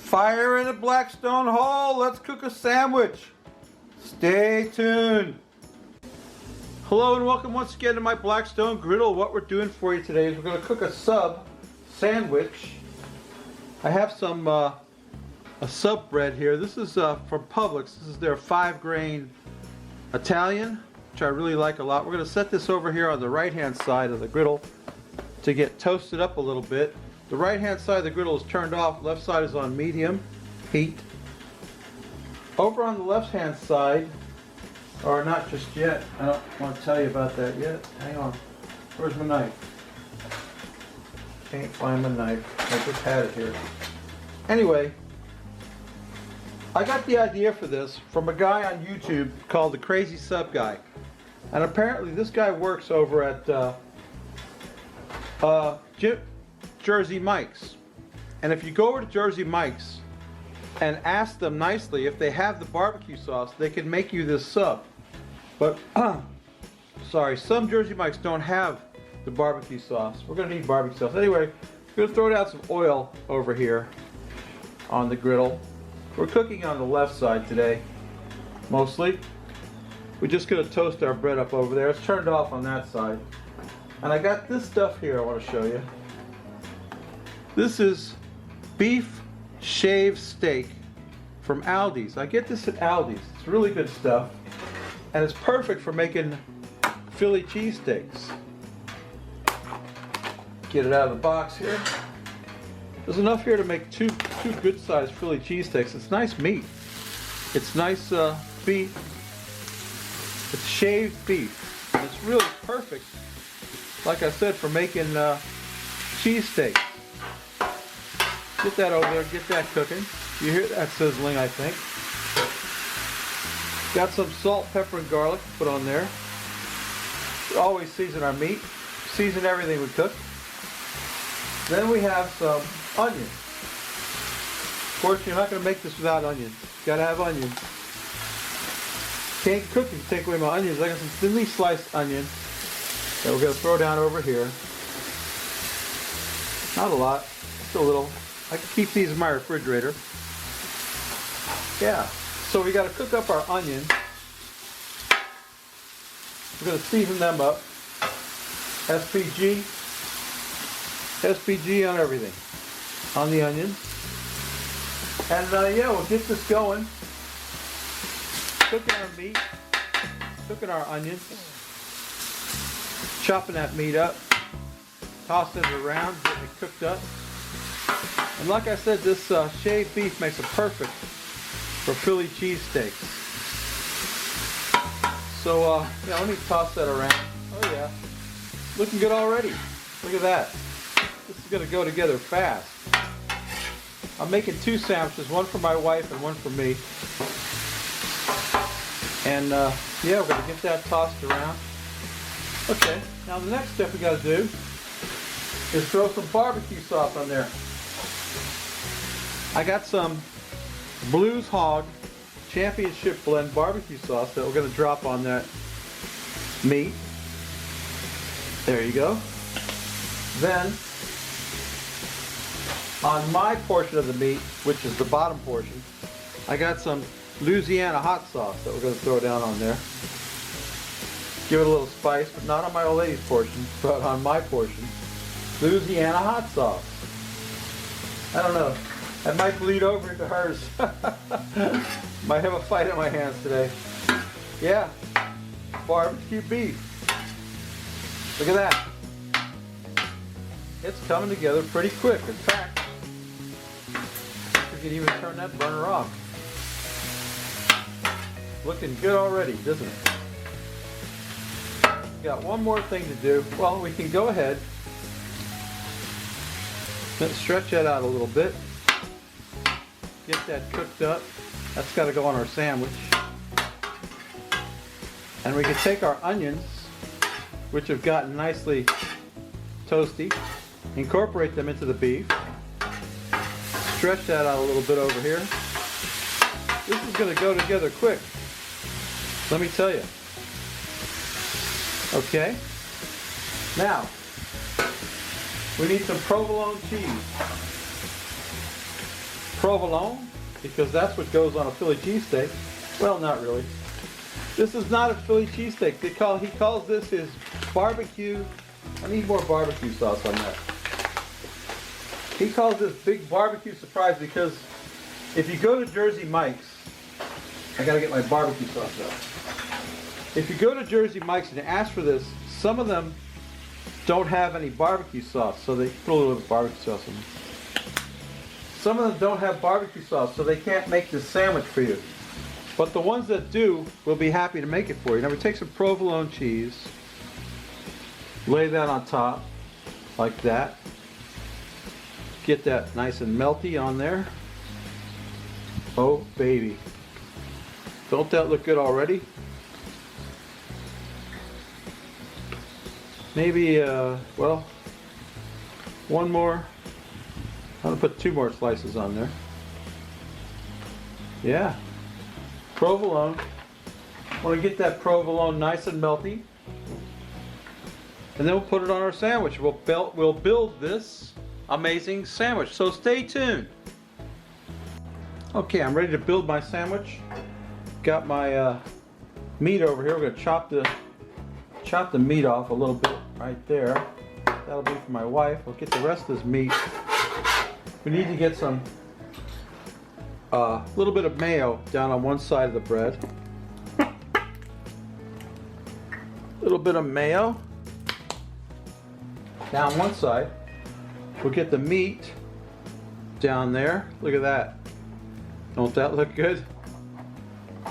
Fire in a Blackstone hole. Let's cook a sandwich. Stay tuned. Hello and welcome once again to my Blackstone griddle. What we're doing for you today is we're going to cook a sub sandwich. I have some a sub bread here. This is from Publix. This is their 5-grain Italian, which I really like a lot. We're going to set this over here on the right hand side of the griddle to get toasted up a little bit. The right hand side of the griddle is turned off, left side is on medium heat. Over on the left hand side, or not just yet, I don't want to tell you about that yet. Hang on, where's my knife? Can't find my knife, I just had it here. Anyway, I got the idea for this from a guy on YouTube called the Crazy Sub Guy. And apparently this guy works over at Jersey Mike's. And if you go over to Jersey Mike's and ask them nicely if they have the barbecue sauce, they can make you this sub. But, sorry, some Jersey Mike's don't have the barbecue sauce. We're going to need barbecue sauce. Anyway, we're going to throw down some oil over here on the griddle. We're cooking on the left side today, mostly. We're just going to toast our bread up over there. It's turned off on that side. And I got this stuff here I want to show you. This is beef shaved steak from Aldi's. I get this at Aldi's. It's really good stuff. And it's perfect for making Philly cheesesteaks. Get it out of the box here. There's enough here to make two good sized Philly cheesesteaks. It's nice meat. It's nice beef. It's shaved beef. And it's really perfect, like I said, for making cheesesteaks. Get that over there, get that cooking. You hear that sizzling, I think. Got some salt, pepper, and garlic to put on there. We always season our meat. Season everything we cook. Then we have some onions. Of course, you're not going to make this without onions. Got to have onions. Can't cook if you take away my onions. I got some thinly sliced onion that we're going to throw down over here. Not a lot, just a little. I can keep these in my refrigerator. Yeah, so we got to cook up our onions. We're going to season them up. SPG on everything. On the onions. And yeah, we'll get this going. Cooking our meat. Cooking our onions. Chopping that meat up. Tossing it around, getting it cooked up. And like I said, this shaved beef makes it perfect for Philly cheesesteaks. So, yeah, let me toss that around. Oh yeah, looking good already. Look at that. This is going to go together fast. I'm making 2 sandwiches, one for my wife and one for me. And yeah, we're going to get that tossed around. Okay, now the next step we got to do is throw some barbecue sauce on there. I got some Blues Hog Championship Blend barbecue sauce that we're going to drop on that meat. There you go. Then, on my portion of the meat, which is the bottom portion, I got some Louisiana hot sauce that we're going to throw down on there. Give it a little spice, but not on my old lady's portion, but on my portion. Louisiana hot sauce. I don't know. I might bleed over into hers. Might have a fight in my hands today. Yeah. Barbecue beef. Look at that. It's coming together pretty quick. In fact, we can even turn that burner off. Looking good already, doesn't it? Got one more thing to do. Well, we can go ahead. Let's stretch that out a little bit. Get that cooked up. That's got to go on our sandwich. And we can take our onions, which have gotten nicely toasty, incorporate them into the beef. Stretch that out a little bit over here. This is going to go together quick. Let me tell you. Okay. Now, we need some provolone cheese. provolone, because that's what goes on a Philly cheesesteak. Well, not really. This is not a Philly cheesesteak. He calls this his barbecue. I need more barbecue sauce on that. He calls this big barbecue surprise because if you go to Jersey Mike's, I gotta get my barbecue sauce out. If you go to Jersey Mike's and you ask for this, some of them don't have any barbecue sauce, so they put a little bit of barbecue sauce in them. Some of them don't have barbecue sauce, so they can't make this sandwich for you. But the ones that do will be happy to make it for you. Now we take some provolone cheese, lay that on top, like that. Get that nice and melty on there. Oh baby. Don't that look good already? Maybe, well, one more. I'm gonna put 2 more slices on there. Yeah. Provolone. I want to get that provolone nice and melty. And then we'll put it on our sandwich. We'll build this amazing sandwich. So stay tuned. Okay, I'm ready to build my sandwich. Got my meat over here. We're gonna chop the meat off a little bit right there. That'll be for my wife. We'll get the rest of this meat. We need to get some little bit of mayo down on one side of the bread. Little bit of mayo down one side. We'll get the meat down there. Look at that. Don't that look good?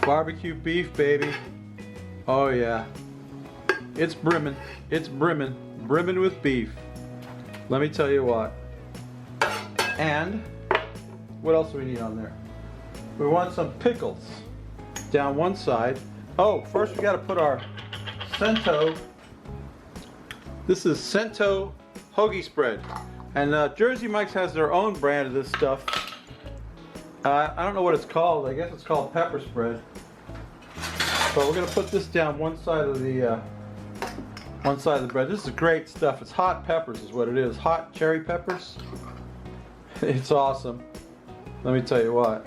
Barbecue beef, baby. Oh yeah. It's brimming. It's brimming. Brimming with beef. Let me tell you what. And what else do we need on there? We want some pickles down one side. Oh, first we got to put our Cento. This is Cento hoagie spread. And Jersey Mike's has their own brand of this stuff. I don't know what it's called. I guess it's called pepper spread. But we're going to put this down one side of the bread. This is great stuff. It's hot peppers is what it is. Hot cherry peppers. It's awesome. Let me tell you what.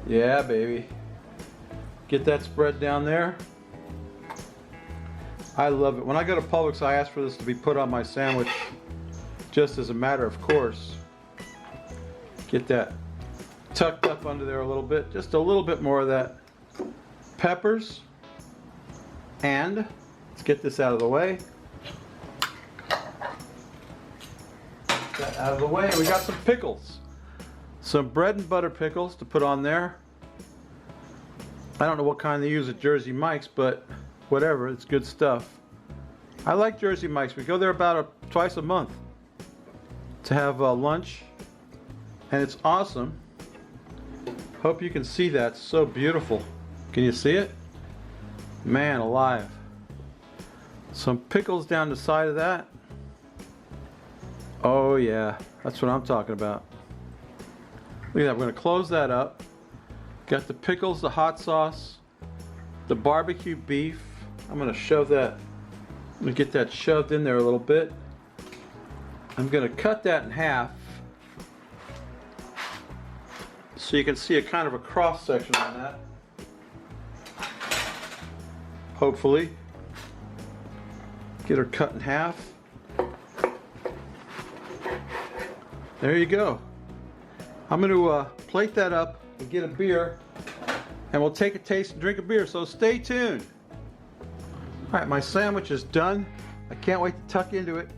Yeah, baby. Get that spread down there. I love it. When I go to Publix, I ask for this to be put on my sandwich just as a matter of course. Get that tucked up under there a little bit. Just a little bit more of that peppers. And let's get this out of the way. Get that out of the way. And we got some pickles. Some bread and butter pickles to put on there. I don't know what kind they use at Jersey Mike's, but whatever, it's good stuff. I like Jersey Mike's. We go there about twice a month to have lunch, and it's awesome. Hope you can see that. It's so beautiful. Can you see it? Man alive. Some pickles down the side of that. Oh yeah, that's what I'm talking about. Look at that. We're going to close that up. Got the pickles, the hot sauce, the barbecue beef. I'm going to shove that. I'm going to get that shoved in there a little bit. I'm going to cut that in half so you can see a kind of a cross section on that. Hopefully. Get her cut in half. There you go. I'm going to plate that up and get a beer, and we'll take a taste and drink a beer, so stay tuned. Alright, my sandwich is done. I can't wait to tuck into it.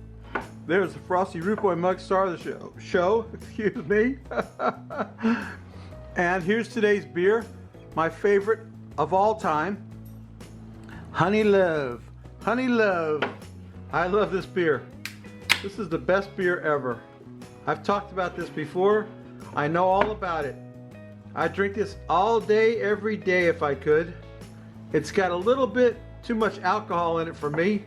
There's the Frosty Root Boy mug star of the show. Excuse me. And here's today's beer, my favorite of all time, Honey Love. Honey Love. I love this beer. This is the best beer ever. I've talked about this before. I know all about it. I drink this all day, every day if I could. It's got a little bit too much alcohol in it for me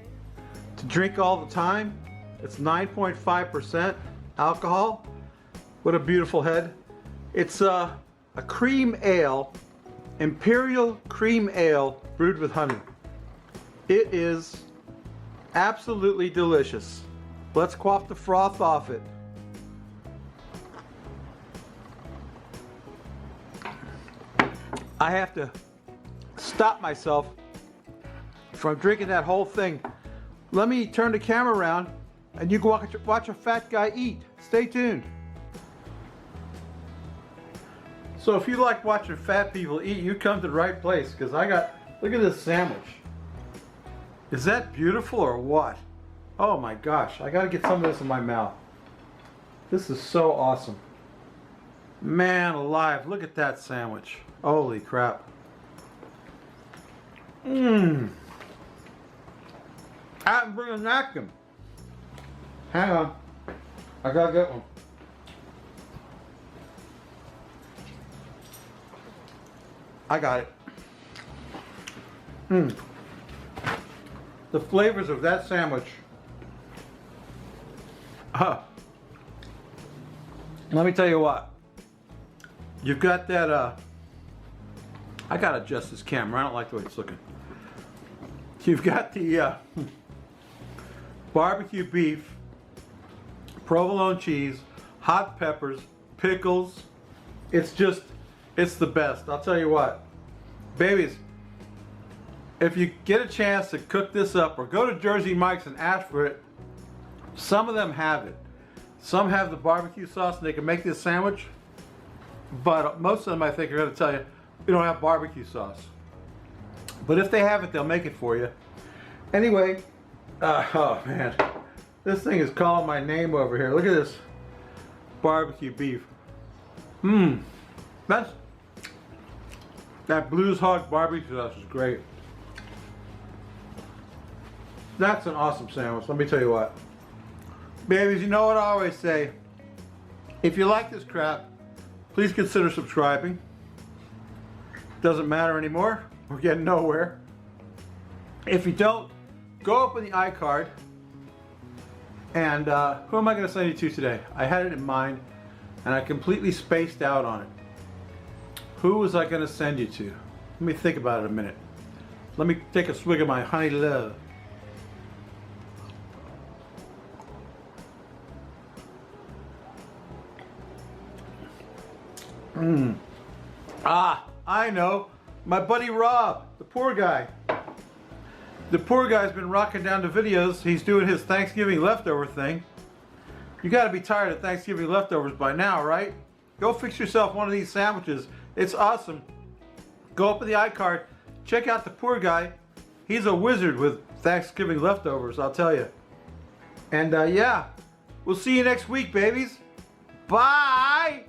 to drink all the time. It's 9.5% alcohol. What a beautiful head. It's a cream ale, imperial cream ale brewed with honey. It is absolutely delicious. Let's quaff the froth off it. I have to stop myself from drinking that whole thing. Let me turn the camera around and you can watch a fat guy eat. Stay tuned. So if you like watching fat people eat, you come to the right place, because look at this sandwich. Is that beautiful or what? Oh my gosh, I gotta get some of this in my mouth. This is so awesome. Man alive, look at that sandwich. Holy crap. Mmm. I didn't bring a napkin. Hang on. I gotta get one. I got it. Mmm. The flavors of that sandwich. Let me tell you what. You've got that, I gotta adjust this camera. I don't like the way it's looking. You've got the barbecue beef, provolone cheese, hot peppers, pickles. It's the best. I'll tell you what. Babies, if you get a chance to cook this up or go to Jersey Mike's and ask for it, some of them have it. Some have the barbecue sauce and they can make this sandwich, but most of them I think are going to tell you, we don't have barbecue sauce. But if they have it, they'll make it for you. Anyway, oh man, this thing is calling my name over here. Look at this barbecue beef. Mmm, that Blues Hog barbecue sauce is great. That's an awesome sandwich, let me tell you what. Babies, you know what I always say. If you like this crap, please consider subscribing. Doesn't matter anymore. We're getting nowhere. If you don't, go open the iCard. And who am I going to send you to today? I had it in mind, and I completely spaced out on it. Who was I going to send you to? Let me think about it a minute. Let me take a swig of my honey love. Mmm. Ah, I know. My buddy Rob, the poor guy. The poor guy's been rocking down the videos. He's doing his Thanksgiving leftover thing. You gotta be tired of Thanksgiving leftovers by now, right? Go fix yourself one of these sandwiches. It's awesome. Go up in the iCard. Check out the poor guy. He's a wizard with Thanksgiving leftovers, I'll tell you. And yeah, we'll see you next week, babies. Bye!